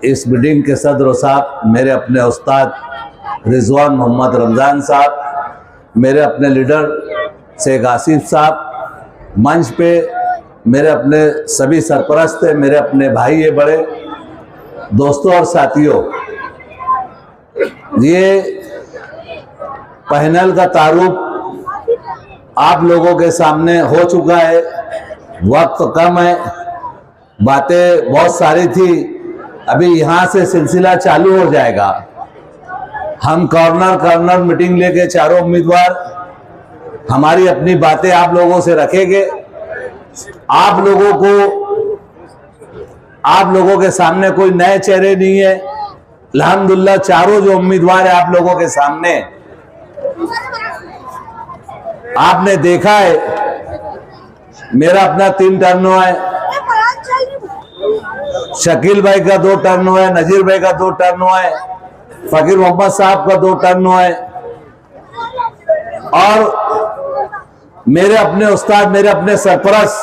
इस मीटिंग के सदर साहब मेरे अपने उस्ताद रिजवान मोहम्मद रमज़ान साहब, मेरे अपने लीडर शेख आसिफ साहब, मंच पे मेरे अपने सभी सरपरस्त हैं, मेरे अपने भाई ये बड़े दोस्तों और साथियों, ये पैनल का तारुफ आप लोगों के सामने हो चुका है। वक्त कम है, बातें बहुत सारी थी, अभी यहाँ से सिलसिला चालू हो जाएगा। हम कॉर्नर मीटिंग लेके चारों उम्मीदवार हमारी अपनी बातें आप लोगों से रखेंगे। आप लोगों के सामने कोई नए चेहरे नहीं है। अल्हम्दुलिल्लाह चारों जो उम्मीदवार है आप लोगों के सामने आपने देखा है। मेरा अपना 3 टर्न हुआ है, शकील भाई का 2 टर्न हुआ है, नजीर भाई का 2 टर्न हुआ है, फकीर मोहम्मद साहब का 2 टर्न हुआ है, और मेरे अपने उस्ताद, मेरे अपने सरपरस्त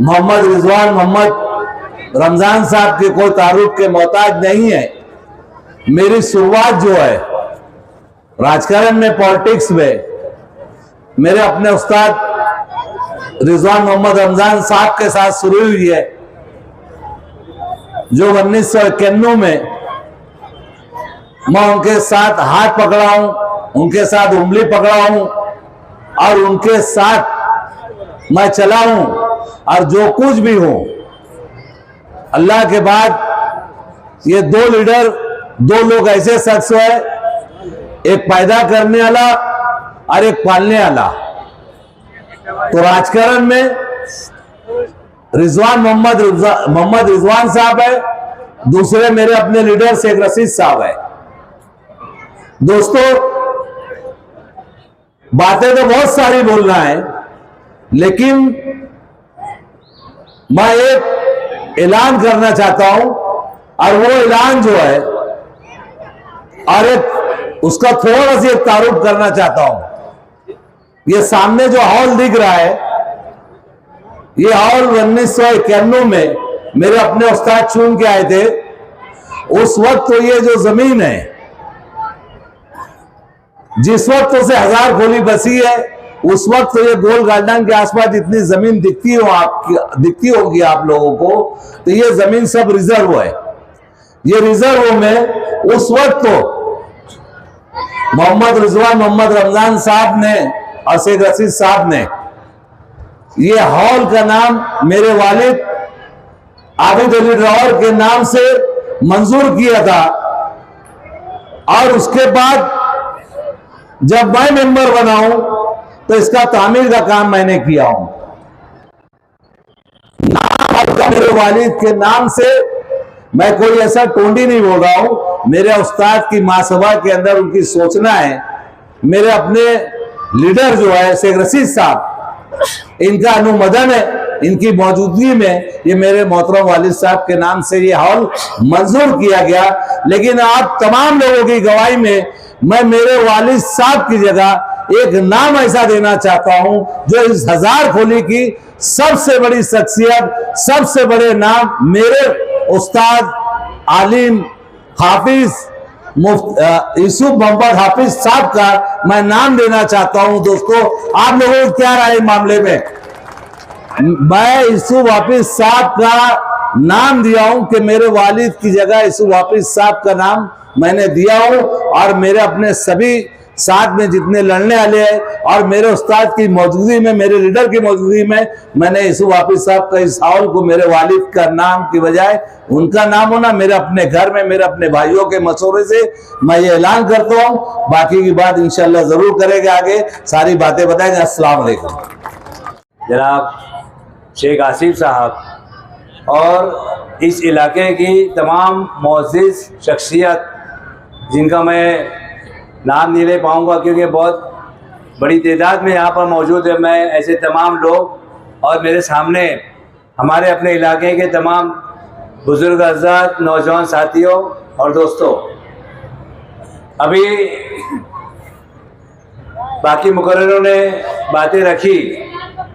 मोहम्मद रिजवान मोहम्मद रमज़ान साहब के कोई तारुफ के मोहताज नहीं है। मेरी शुरुआत जो है राजकारण में, पॉलिटिक्स में, मेरे अपने उस्ताद रिजवान मोहम्मद रमज़ान साहब के साथ शुरू हुई है, जो 1991 में मैं उनके साथ हाथ पकड़ा हूं, उनके साथ उंगली पकड़ा हूं और उनके साथ मैं चला हूं, और जो कुछ भी हूं अल्लाह के बाद ये 2 लीडर, 2 लोग ऐसे शख्स है, एक पैदा करने वाला और एक पालने वाला। तो राजकारण में रिजवान मोहम्मद रिजवान साहब है, दूसरे मेरे अपने लीडर शेख रशीद साहब है। दोस्तों, बातें तो बहुत सारी बोलना है, लेकिन मैं एक ऐलान करना चाहता हूं, और वो ऐलान जो है और एक उसका थोड़ा सा एक तारुफ करना चाहता हूं। ये सामने जो हॉल दिख रहा है, ये हॉल 1991 में मेरे अपने उस्ताद चुन के आए थे। उस वक्त तो ये जो जमीन है, जिस वक्त तो से 1000 खोली बसी है, उस वक्त तो ये गोल गार्डन के आसपास जितनी जमीन दिखती होगी आप लोगों को, तो ये जमीन सब रिजर्व है। ये रिजर्व में उस वक्त तो मोहम्मद रिजवान मोहम्मद रमज़ान साहब ने और शेख रशीद साहब ने ये हॉल का नाम मेरे वालिद आबिद अली रौर के नाम से मंजूर किया था, और उसके बाद जब मैं मेंबर बना हूं तो इसका तामीर का काम मैंने किया हूं। नाम मेरे वालिद के नाम से, मैं कोई ऐसा टोंडी नहीं बोल रहा हूं। मेरे उस्ताद की महासभा के अंदर उनकी सोचना है, मेरे अपने लीडर जो है शेख रशीद साहब, इनका अनुमोदन है, इनकी मौजूदगी में ये मेरे मोहतरम वालिद साहब के नाम से ये हॉल मंजूर किया गया। लेकिन आप तमाम लोगों की गवाही में मैं मेरे वालिद साहब की जगह एक नाम ऐसा देना चाहता हूं, जो इस 1000 खोली की सबसे बड़ी शख्सियत, सबसे बड़े नाम मेरे उस्ताद आलिम हाफिज यूसुफ मोहम्मद हाफिज साहब का मैं नाम देना चाहता हूं। दोस्तों, आप लोगों को क्या राय मामले में? मैं यूसुफ हाफिज साहब का नाम दिया हूं कि मेरे वालिद की जगह यूसुफ हाफिज साहब का नाम मैंने दिया हूं, और मेरे अपने सभी साथ में जितने लड़ने वाले हैं और मेरे उस्ताद की मौजूदगी में, मेरे लीडर की मौजूदगी में, मैंने यूसुफ हाफिज साहब का इस हॉल को मेरे वालिद का नाम की बजाय उनका नाम होना, मेरे अपने घर में मेरे अपने भाइयों के मशवरे से मैं ये ऐलान करता हूं। बाकी की बात इंशाल्लाह जरूर करेंगे, आगे सारी बातें बताएंगे। अस्सलाम वालेकुम। जनाब शेख आसिफ साहब और इस इलाके की तमाम मुअज़्ज़िज़ शख्सियत, जिनका मैं नाम नहीं ले पाऊँगा क्योंकि बहुत बड़ी तादाद में यहाँ पर मौजूद है, मैं ऐसे तमाम लोग और मेरे सामने हमारे अपने इलाके के तमाम बुज़ुर्ग हज़रात, नौजवान साथियों और दोस्तों, अभी बाकी मुकर्ररों ने बातें रखी,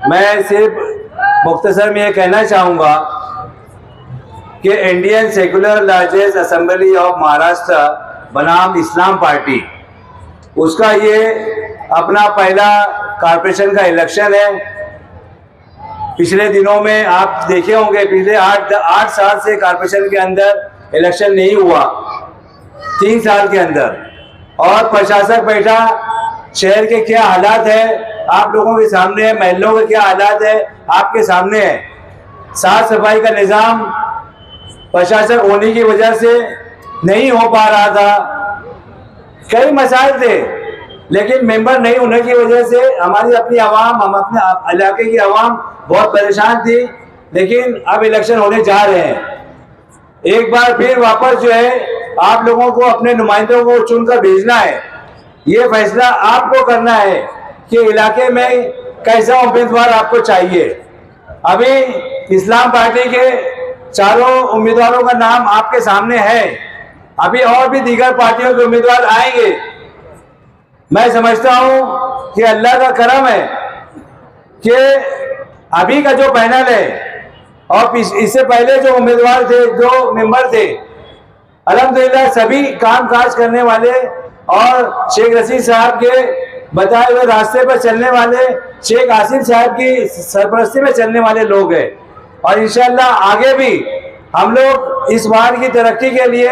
मैं सिर्फ मुख्तसर में ये कहना चाहूँगा कि Indian secular largest assembly of Maharashtra बनाम इस्लाम पार्टी, उसका ये अपना पहला कॉर्पोरेशन का इलेक्शन है। पिछले दिनों में आप देखे होंगे, पिछले 8 साल से कॉर्पोरेशन के अंदर इलेक्शन नहीं हुआ, 3 साल के अंदर। और प्रशासक बैठा, शहर के क्या हालात है आप लोगों के सामने है, महलों के क्या हालात है आपके सामने है। साफ सफाई का निज़ाम प्रशासक होने की वजह से नहीं हो पा रहा था, कई मसाइल थे, लेकिन मेंबर नहीं होने की वजह से हमारी अपनी आवाम, हम अपने इलाके की आवाम बहुत परेशान थी। लेकिन अब इलेक्शन होने जा रहे हैं, एक बार फिर वापस जो है आप लोगों को अपने नुमाइंदों को चुनकर भेजना है। ये फैसला आपको करना है कि इलाके में कैसा उम्मीदवार आपको चाहिए। अभी इस्लाम पार्टी के चारों उम्मीदवारों का नाम आपके सामने है, अभी और भी दीगर पार्टियों के उम्मीदवार आएंगे। मैं समझता हूं कि अल्लाह का करम है कि अभी का जो पैनल है और इससे पहले जो उम्मीदवार थे, जो मेंबर थे, अल्हम्दुलिल्लाह सभी काम काज करने वाले और शेख रशीद साहब के बताए हुए रास्ते पर चलने वाले, शेख आसिफ साहब की सरपरस्ती में चलने वाले लोग हैं। और इंशाअल्लाह आगे भी हम लोग इस बार की तरक्की के लिए,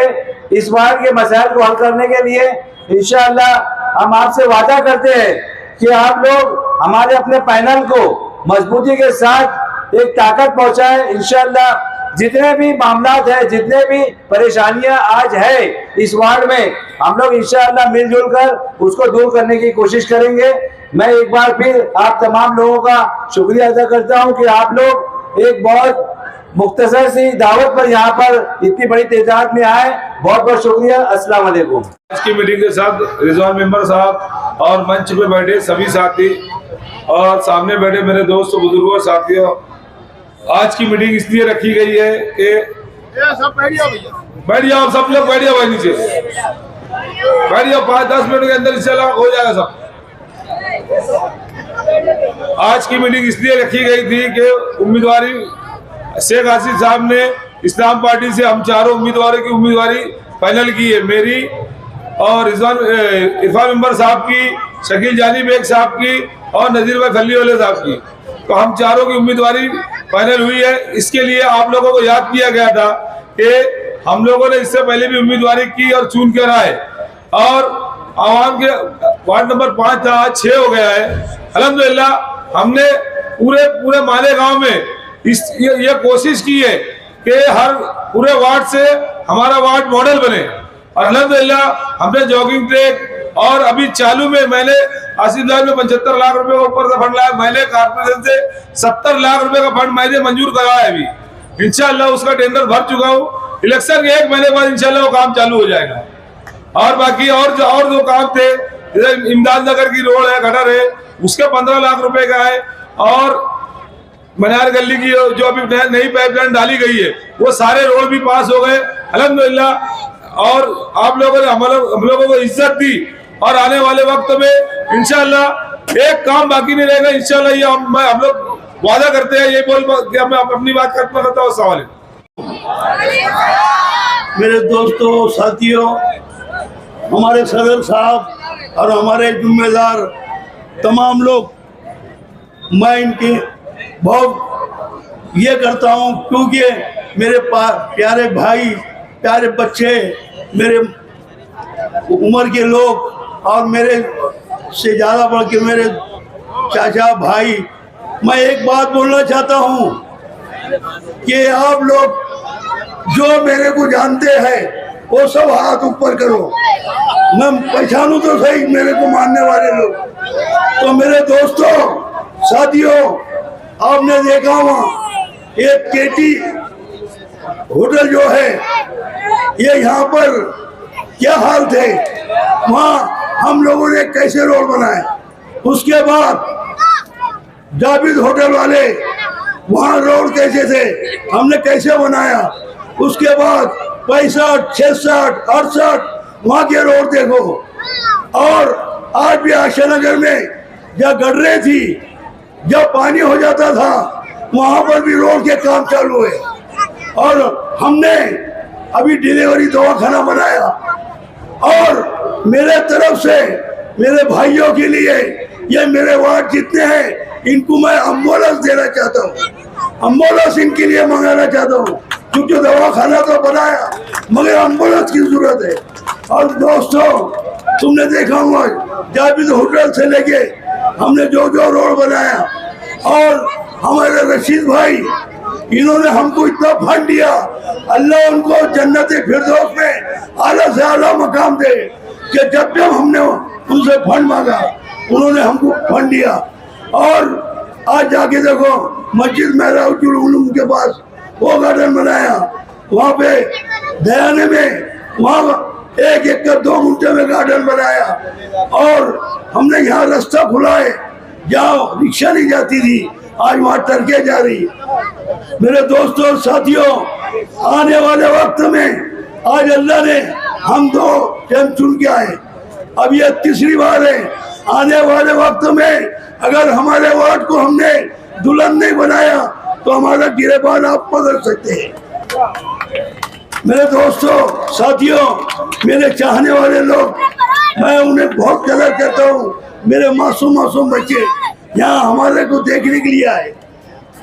इस बार के मसाइल को हल करने के लिए इंशाअल्लाह हम आपसे वादा करते हैं कि आप लोग हमारे अपने पैनल को मजबूती के साथ एक ताकत पहुंचाए। इंशाअल्लाह जितने भी मामलात है, जितने भी परेशानियां आज है इस वार्ड में, हम लोग इंशाअल्लाह मिलजुल कर उसको दूर करने की कोशिश करेंगे। मैं एक बार फिर आप तमाम लोगों का शुक्रिया अदा करता हूं कि आप लोग एक बहुत मुख्तसर सी दावत पर यहाँ पर इतनी बड़ी तादाद में आए। बहुत बहुत शुक्रिया। अस्सलाम वालेकुम। आज की मीटिंग के साथ रिजवान मेंबर साहब और मंच पे बैठे सभी साथी और सामने बैठे मेरे दोस्त बुजुर्गों साथियों, आज की मीटिंग इसलिए रखी गई है कि सब बैठ जाओ, सब लोग बैठ जाओ भाई, नीचे बैठ जाओ, 5-10 मिनट के अंदर इंशाल्लाह हो जाएगा सब। आज की मीटिंग इसलिए रखी गई थी कि उम्मीदवारी शेख आसिफ साहब ने इस्लाम पार्टी से हम चारों उम्मीदवारों की उम्मीदवारी फाइनल की है, मेरी और इरफान मेंबर साहब की, शकील जानी बेग साहब की और नजीर भाई खल्ली वाले साहब की। तो हम चारों की उम्मीदवारी फाइनल हुई है। इसके लिए आप लोगों को याद किया गया था कि हम लोगों ने इससे पहले भी उम्मीदवारी की और चुन कर आए, और आवाम के वार्ड नंबर 5 था, 6 हो गया है। अल्हम्दुलिल्लाह हमने पूरे मालेगांव में ये कोशिश की है कि हर पूरे वार्ड से हमारा वार्ड मॉडल बने। और अल्हम्दुलिल्लाह हमने जॉगिंग ट्रैक और अभी चालू में मैंने आसिफाबाद में 75 लाख रुपए का ऊपर का फंड लाया, मैंने कॉर्पोरेशन से 70 लाख रुपए का फंड मैंने मंजूर कराया है। अभी इंशाल्लाह उसका टेंडर भर चुका हूँ। इलेक्शन के 1 महीने बाद इंशाल्लाह वो काम चालू हो जाएगा। और बाकी और जो काम थे, जैसे इमदाद नगर की रोड है, गटर है, उसके 15 लाख रुपए का है। और मनार गली की जो अभी नई पाइपलाइन डाली गई है, वो सारे रोड भी पास हो गए अल्हम्दुलिल्लाह। और आप लोगों ने हम लोगों को इज्जत दी, और आने वाले वक्त में इंशाल्लाह एक काम बाकी नहीं रहेगा इंशाल्लाह। ये हम लोग वादा करते हैं। ये बोल कि मैं अपनी बात करता हूँ। सवाल मेरे दोस्तों, साथियों, हमारे सदर साहब और हमारे जिम्मेदार तमाम लोग, मैं इनके बहुत ये करता हूँ क्योंकि मेरे प्यारे भाई, प्यारे बच्चे, मेरे उम्र के लोग और मेरे से ज़्यादा बढ़ के मेरे चाचा भाई, मैं एक बात बोलना चाहता हूँ कि आप लोग जो मेरे को जानते हैं वो सब हाथ ऊपर करो। मैं पहचानूं तो सही मेरे को मानने वाले लोग। तो मेरे दोस्तों, साथियों, आपने देखा वहाँ एक केटी होटल जो है, ये यहाँ पर क्या हाल थे, वहाँ हम लोगों ने कैसे रोड बनाए। उसके बाद जावेद होटल वाले, वहाँ रोड कैसे थे, हमने कैसे बनाया। उसके बाद 65, 66, 68 वहाँ के रोड देखो। और आज भी आशानगर में जब गड्ढे थी, जब पानी हो जाता था, वहाँ पर भी रोड के काम चालू है। और हमने अभी डिलीवरी दवाखाना बनाया। और मेरे तरफ से मेरे भाइयों के लिए, ये मेरे वार्ड जितने हैं, इनको मैं एम्बुलेंस देना चाहता हूँ, एम्बुलेंस इनके लिए मंगाना चाहता हूँ, क्योंकि दवाखाना तो बनाया मगर एम्बुलेंस की जरूरत है। और दोस्तों, तुमने देखा होगा जावेद होटल से लेके हमने जो जो रोड बनाया, और हमारे रशीद भाई, इन्होंने हमको इतना फंड दिया, अल्लाह उनको जन्नत फिरदौस में आला से आला मकाम दे, कि जब जब हमने उनसे फंड मांगा उन्होंने हमको फंड दिया। और आज जाके देखो मस्जिद मेहराजुल उलूम के पास वो गार्डन बनाया, वहाँ पे दयाने में वहाँ 1 एकड़ 2 गुंठे में गार्डन बनाया। और हमने यहाँ रास्ता खुला है, जहाँ रिक्शा नहीं जाती थी, आज वहाँ टरके जा रही। मेरे दोस्तों और साथियों, आने वाले वक्त में आज अल्लाह ने हम 2 टाइम चुन के आए, अब ये तीसरी बार है। आने वाले वक्त में अगर हमारे वार्ड को हमने दुल्हन नहीं बनाया तो हमारा गिरेबान आप पकड़ सकते हैं। मेरे दोस्तों, साथियों, मेरे चाहने वाले लोग, मैं उन्हें बहुत कदर करता हूँ। मेरे मासूम बच्चे यहाँ हमारे को देखने के लिए आए,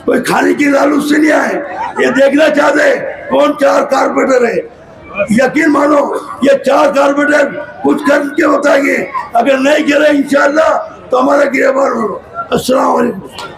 कोई खाने की लालूच से नहीं आए, ये देखना चाहते कौन 4 कारपेंटर है। यकीन मानो ये 4 कारपेंटर कुछ करके बताएंगे, अगर नहीं करे इंशाल्लाह तो हमारा गिरफ्तार हो। अस्सलाम वालेकुम।